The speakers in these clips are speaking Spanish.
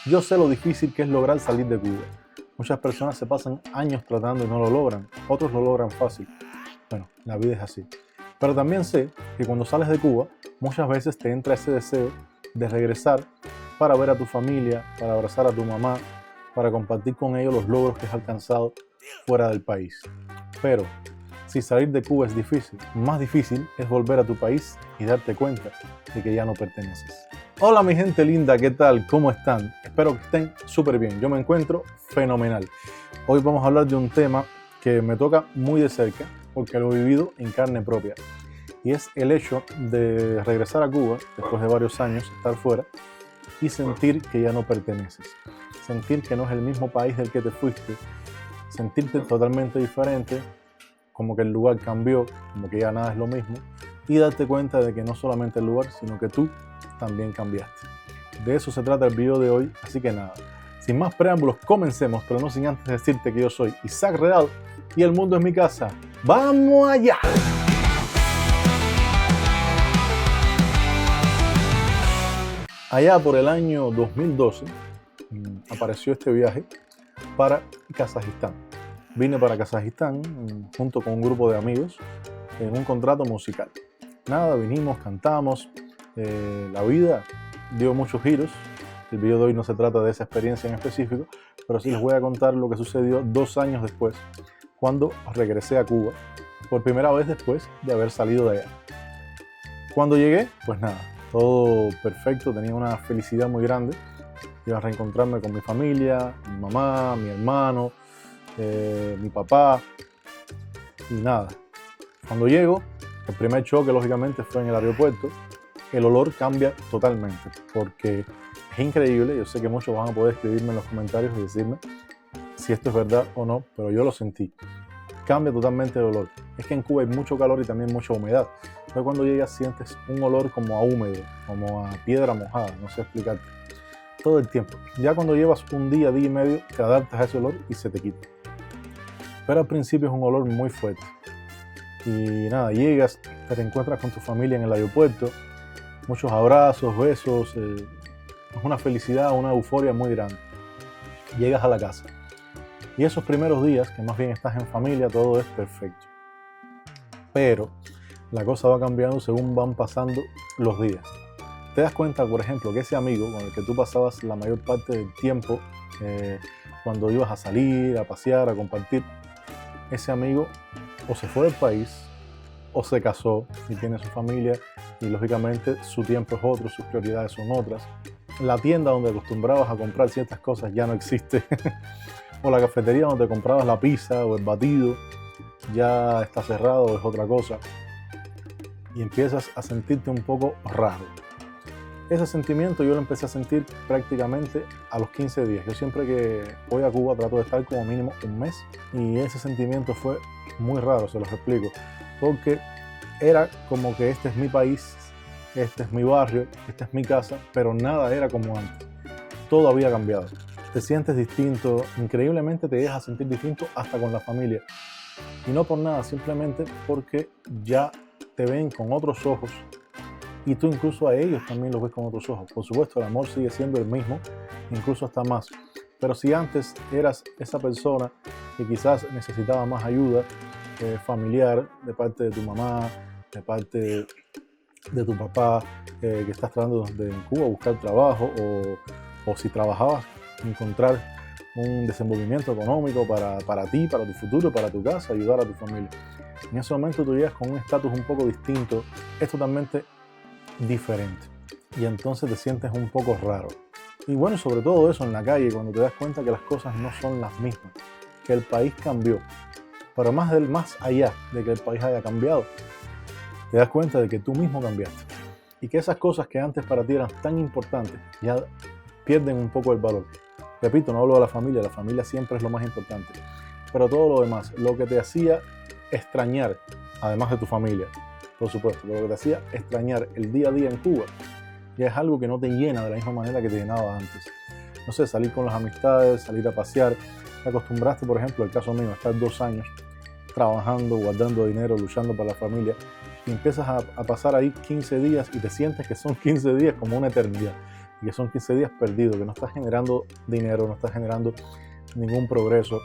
Yo sé lo difícil que es lograr salir de Cuba. Muchas personas se pasan años tratando y no lo logran. Otros lo logran fácil. Bueno, la vida es así. Pero también sé que cuando sales de Cuba, muchas veces te entra ese deseo de regresar para ver a tu familia, para abrazar a tu mamá, para compartir con ellos los logros que has alcanzado fuera del país. Pero si salir de Cuba es difícil, más difícil es volver a tu país y darte cuenta de que ya no perteneces. Hola mi gente linda, ¿qué tal? ¿Cómo están? Espero que estén súper bien. Yo me encuentro fenomenal. Hoy vamos a hablar de un tema que me toca muy de cerca porque lo he vivido en carne propia. Y es el hecho de regresar a Cuba después de varios años, estar fuera y sentir que ya no perteneces. Sentir que no es el mismo país del que te fuiste. Sentirte totalmente diferente, como que el lugar cambió, como que ya nada es lo mismo. Y darte cuenta de que no solamente el lugar, sino que tú también cambiaste. De eso se trata el video de hoy, así que nada. Sin más preámbulos, comencemos, pero no sin antes decirte que yo soy Isaac Real y el mundo es mi casa. ¡Vamos allá! Allá por el año 2012 apareció este viaje para Kazajistán. Vine para Kazajistán junto con un grupo de amigos en un contrato musical. Nada, vinimos, cantamos, la vida dio muchos giros. El video de hoy no se trata de esa experiencia en específico, pero sí les voy a contar lo que sucedió 2 años después, cuando regresé a Cuba, por primera vez después de haber salido de allá. Cuando llegué, pues nada, todo perfecto, tenía una felicidad muy grande. Iba a reencontrarme con mi familia, mi mamá, mi hermano, mi papá, y nada. Cuando llego, el primer choque lógicamente fue en el aeropuerto. El olor cambia totalmente, porque es increíble. Yo sé que muchos van a poder escribirme en los comentarios y decirme si esto es verdad o no, pero yo lo sentí. Cambia totalmente el olor. Es que en Cuba hay mucho calor y también mucha humedad. Entonces cuando llegas sientes un olor como a húmedo, como a piedra mojada, no sé explicarte. Todo el tiempo. Ya cuando llevas un día, día y medio, te adaptas a ese olor y se te quita. Pero al principio es un olor muy fuerte. Y nada, llegas, te reencuentras con tu familia en el aeropuerto, muchos abrazos, besos, es una felicidad, una euforia muy grande. Llegas a la casa. Y esos primeros días, que más bien estás en familia, todo es perfecto. Pero la cosa va cambiando según van pasando los días. Te das cuenta, por ejemplo, que ese amigo con el que tú pasabas la mayor parte del tiempo, cuando ibas a salir, a pasear, a compartir, ese amigo o se fue del país o se casó y tiene su familia y lógicamente su tiempo es otro, sus prioridades son otras. La tienda donde acostumbrabas a comprar ciertas cosas ya no existe. O la cafetería donde comprabas la pizza o el batido ya está cerrado o es otra cosa. Y empiezas a sentirte un poco raro. Ese sentimiento yo lo empecé a sentir prácticamente a los 15 días. Yo siempre que voy a Cuba trato de estar como mínimo un mes. Y ese sentimiento fue muy raro, se los explico. Porque era como que este es mi país, este es mi barrio, esta es mi casa, pero nada era como antes. Todo había cambiado. Te sientes distinto, increíblemente te dejas sentir distinto hasta con la familia. Y no por nada, simplemente porque ya te ven con otros ojos. Y tú incluso a ellos también los ves con otros ojos. Por supuesto, el amor sigue siendo el mismo, incluso hasta más. Pero si antes eras esa persona que quizás necesitaba más ayuda familiar de parte de tu mamá, de parte de tu papá, que estás tratando de en Cuba buscar trabajo, o si trabajabas, encontrar un desenvolvimiento económico para ti, para tu futuro, para tu casa, ayudar a tu familia. En ese momento tú llegas con un estatus un poco distinto, es totalmente diferente y entonces te sientes un poco raro. Y bueno, sobre todo eso en la calle, cuando te das cuenta que las cosas no son las mismas, que el país cambió, pero más allá de que el país haya cambiado, te das cuenta de que tú mismo cambiaste y que esas cosas que antes para ti eran tan importantes ya pierden un poco el valor. Repito, no hablo de la familia siempre es lo más importante, pero todo lo demás, lo que te hacía extrañar, además de tu familia, por supuesto, lo que te hacía extrañar el día a día en Cuba, ya es algo que no te llena de la misma manera que te llenaba antes. No sé, salir con las amistades, salir a pasear. Te acostumbraste, por ejemplo, el caso mío, a estar 2 años trabajando, guardando dinero, luchando para la familia, y empiezas a pasar ahí 15 días y te sientes que son 15 días como una eternidad. y que son 15 días perdidos, que no estás generando dinero, no estás generando ningún progreso,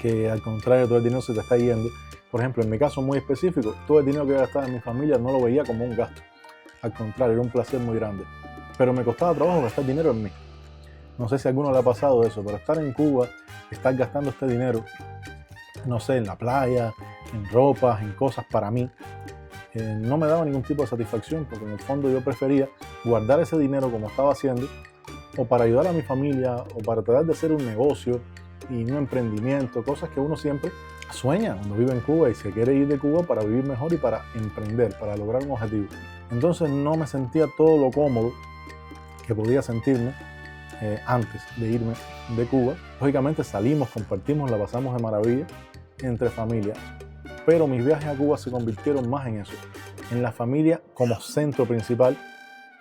que al contrario todo el dinero se te está yendo. Por ejemplo, en mi caso muy específico, todo el dinero que gastaba en mi familia no lo veía como un gasto, al contrario, era un placer muy grande, pero me costaba trabajo gastar dinero en mí. No sé si a alguno le ha pasado eso, pero estar en Cuba, estar gastando este dinero, no sé, en la playa, en ropas, en cosas para mí, no me daba ningún tipo de satisfacción, porque en el fondo yo prefería guardar ese dinero como estaba haciendo, o para ayudar a mi familia, o para tratar de hacer un negocio y un emprendimiento, cosas que uno siempre sueña cuando vive en Cuba y se quiere ir de Cuba para vivir mejor y para emprender, para lograr un objetivo. Entonces no me sentía todo lo cómodo que podía sentirme antes de irme de Cuba. Lógicamente salimos, compartimos, la pasamos de maravilla entre familia, pero mis viajes a Cuba se convirtieron más en eso, en la familia como centro principal,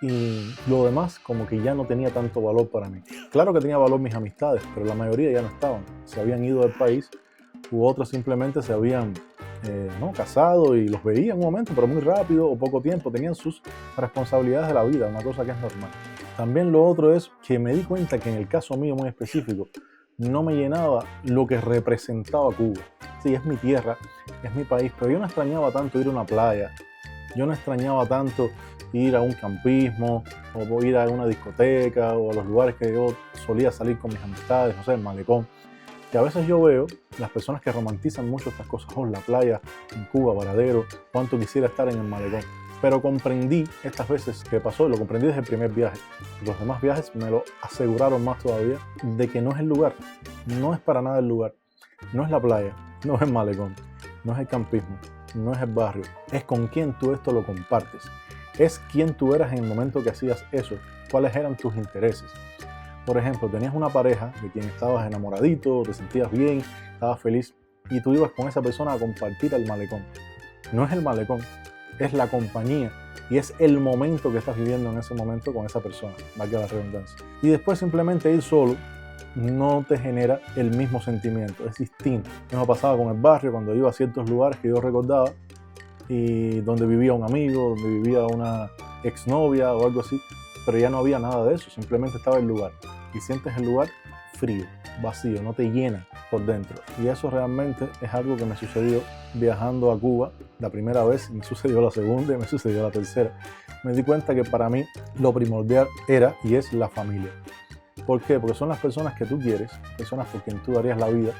y lo demás como que ya no tenía tanto valor para mí. Claro que tenía valor mis amistades, pero la mayoría ya no estaban, se habían ido del país, u otros simplemente se habían casado y los veía en un momento, pero muy rápido o poco tiempo, tenían sus responsabilidades de la vida, una cosa que es normal. También lo otro es que me di cuenta que en el caso mío muy específico, no me llenaba lo que representaba Cuba. Sí, es mi tierra, es mi país, pero yo no extrañaba tanto ir a una playa, yo no extrañaba tanto ir a un campismo, o ir a una discoteca, o a los lugares que yo solía salir con mis amistades, no sé, el malecón. Que a veces yo veo las personas que romantizan mucho estas cosas, la playa en Cuba, Varadero, cuánto quisiera estar en el malecón. Pero comprendí estas veces que pasó, lo comprendí desde el primer viaje. Los demás viajes me lo aseguraron más todavía, de que no es el lugar, no es para nada el lugar, no es la playa, no es el malecón, no es el campismo, no es el barrio, es con quién tú esto lo compartes, es quién tú eras en el momento que hacías eso, cuáles eran tus intereses. Por ejemplo, tenías una pareja de quien estabas enamoradito, te sentías bien, estabas feliz, y tú ibas con esa persona a compartir el malecón. No es el malecón, es la compañía y es el momento que estás viviendo en ese momento con esa persona, valga la redundancia. Y después simplemente ir solo no te genera el mismo sentimiento, es distinto. Eso me pasaba con el barrio, cuando iba a ciertos lugares que yo recordaba y donde vivía un amigo, donde vivía una exnovia o algo así, pero ya no había nada de eso, simplemente estaba el lugar y sientes el lugar frío, vacío, no te llena por dentro. Y eso realmente es algo que me sucedió viajando a Cuba la primera vez, me sucedió la segunda y me sucedió la tercera. Me di cuenta que para mí lo primordial era y es la familia. ¿Por qué? Porque son las personas que tú quieres, personas por quien tú darías la vida,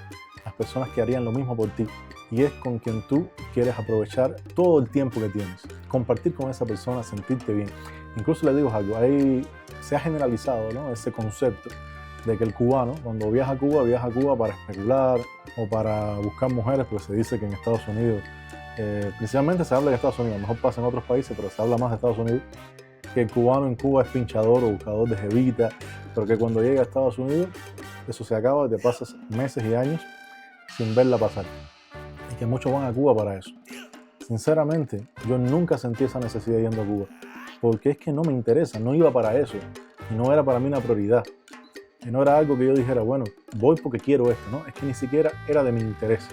las personas que harían lo mismo por ti, y es con quien tú quieres aprovechar todo el tiempo que tienes, compartir con esa persona, sentirte bien. Incluso le digo algo, ahí se ha generalizado, ¿no?, ese concepto de que el cubano, cuando viaja a Cuba para especular o para buscar mujeres, pues se dice que en Estados Unidos, principalmente se habla de Estados Unidos, a lo mejor pasa en otros países, pero se habla más de Estados Unidos, que el cubano en Cuba es pinchador o buscador de jevita, pero que cuando llega a Estados Unidos, eso se acaba y te pasas meses y años sin verla pasar. Y que muchos van a Cuba para eso. Sinceramente, yo nunca sentí esa necesidad yendo a Cuba, porque es que no me interesa, no iba para eso, y no era para mí una prioridad. Y no era algo que yo dijera, bueno, voy porque quiero esto, ¿no? Es que ni siquiera era de mi interés.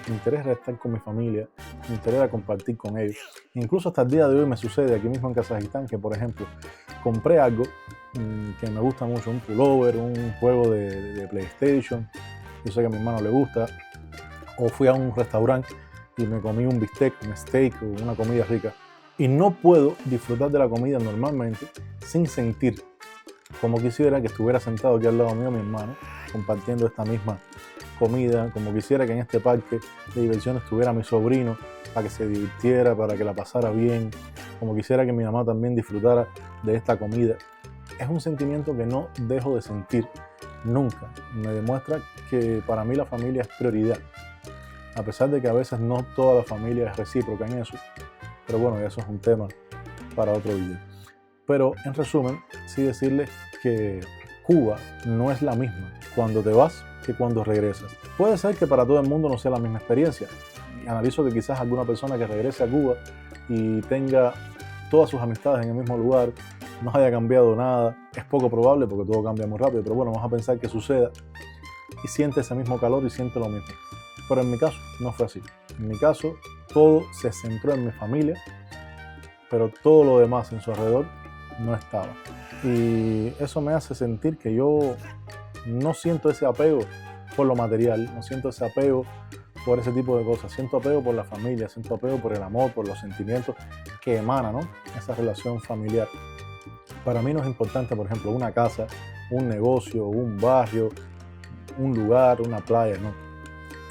Mi interés era estar con mi familia, mi interés era compartir con ellos. Incluso hasta el día de hoy me sucede aquí mismo en Kazajistán que, por ejemplo, compré algo que me gusta mucho, un pullover, un juego de PlayStation, yo sé que a mi hermano le gusta, o fui a un restaurante y me comí un bistec, un steak o una comida rica. Y no puedo disfrutar de la comida normalmente sin sentir como quisiera que estuviera sentado aquí al lado mío mi hermano, compartiendo esta misma comida, como quisiera que en este parque de diversiones estuviera mi sobrino, para que se divirtiera, para que la pasara bien, como quisiera que mi mamá también disfrutara de esta comida. Es un sentimiento que no dejo de sentir nunca. Me demuestra que para mí la familia es prioridad, a pesar de que a veces no toda la familia es recíproca en eso, pero bueno, eso es un tema para otro video. Pero en resumen, sí decirles que Cuba no es la misma cuando te vas que cuando regresas. Puede ser que para todo el mundo no sea la misma experiencia. Analizo que quizás alguna persona que regrese a Cuba y tenga todas sus amistades en el mismo lugar, no haya cambiado nada. Es poco probable porque todo cambia muy rápido, pero bueno, vamos a pensar que suceda y siente ese mismo calor y siente lo mismo. Pero en mi caso no fue así. En mi caso todo se centró en mi familia, pero todo lo demás en su alrededor no estaba. Y eso me hace sentir que yo no siento ese apego por lo material, no siento ese apego por ese tipo de cosas, siento apego por la familia, siento apego por el amor, por los sentimientos que emana, ¿no?, esa relación familiar. Para mí no es importante, por ejemplo, una casa, un negocio, un barrio, un lugar, una playa, no,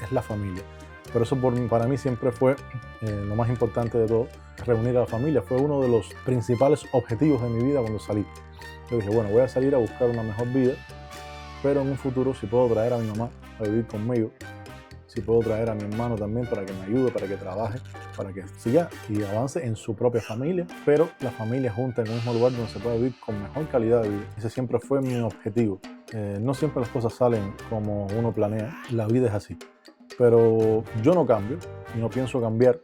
es la familia. Por eso para mí siempre fue lo más importante de todo, reunir a la familia. Fue uno de los principales objetivos de mi vida cuando salí. Yo dije, bueno, voy a salir a buscar una mejor vida, pero en un futuro si puedo traer a mi mamá a vivir conmigo, si puedo traer a mi hermano también para que me ayude, para que trabaje, para que siga y avance en su propia familia, pero la familia junta en un mismo lugar donde se pueda vivir con mejor calidad de vida. Ese siempre fue mi objetivo. No siempre las cosas salen como uno planea, la vida es así. Pero yo no cambio y no pienso cambiar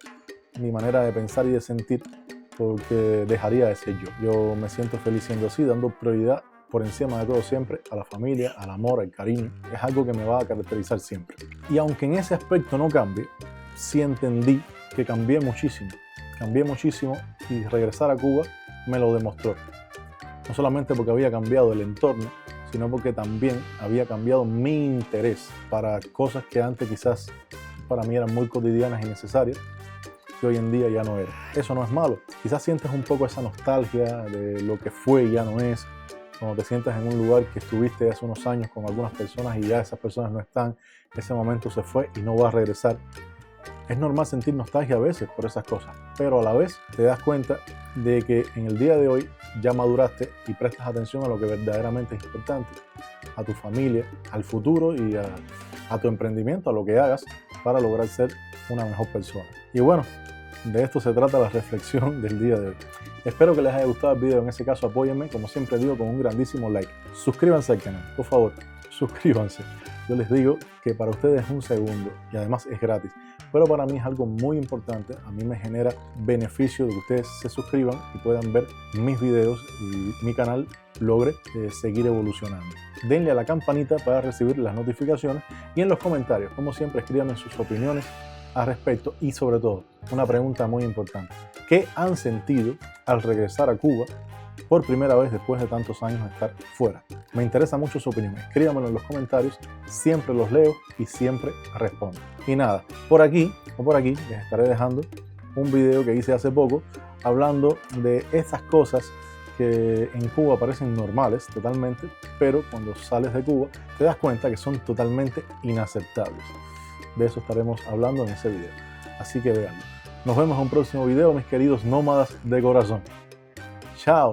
mi manera de pensar y de sentir porque dejaría de ser yo. Yo me siento feliz siendo así, dando prioridad por encima de todo siempre a la familia, al amor, al cariño. Es algo que me va a caracterizar siempre. Y aunque en ese aspecto no cambie, sí entendí que cambié muchísimo y regresar a Cuba me lo demostró. No solamente porque había cambiado el entorno, sino porque también había cambiado mi interés para cosas que antes quizás para mí eran muy cotidianas y necesarias, que hoy en día ya no eran. Eso no es malo. Quizás sientes un poco esa nostalgia de lo que fue y ya no es, cuando te sientas en un lugar que estuviste hace unos años con algunas personas y ya esas personas no están, ese momento se fue y no va a regresar. Es normal sentir nostalgia a veces por esas cosas, pero a la vez te das cuenta de que en el día de hoy ya maduraste y prestas atención a lo que verdaderamente es importante, a tu familia, al futuro y a tu emprendimiento, a lo que hagas para lograr ser una mejor persona. Y bueno, de esto se trata la reflexión del día de hoy. Espero que les haya gustado el video. En ese caso, apóyenme, como siempre digo, con un grandísimo like. Suscríbanse al canal, por favor, suscríbanse. Yo les digo que para ustedes es un segundo y además es gratis. Pero para mí es algo muy importante. A mí me genera beneficio de que ustedes se suscriban y puedan ver mis videos y mi canal logre seguir evolucionando. Denle a la campanita para recibir las notificaciones y en los comentarios, como siempre, escríbanme sus opiniones al respecto y sobre todo, una pregunta muy importante. ¿Qué han sentido al regresar a Cuba por primera vez después de tantos años de estar fuera? Me interesa mucho su opinión. Escríbanmelo en los comentarios, siempre los leo y siempre respondo. Y nada, por aquí les estaré dejando un video que hice hace poco hablando de esas cosas que en Cuba parecen normales totalmente, pero cuando sales de Cuba te das cuenta que son totalmente inaceptables. De eso estaremos hablando en ese video. Así que veanlo. Nos vemos en un próximo video, mis queridos nómadas de corazón. Chao.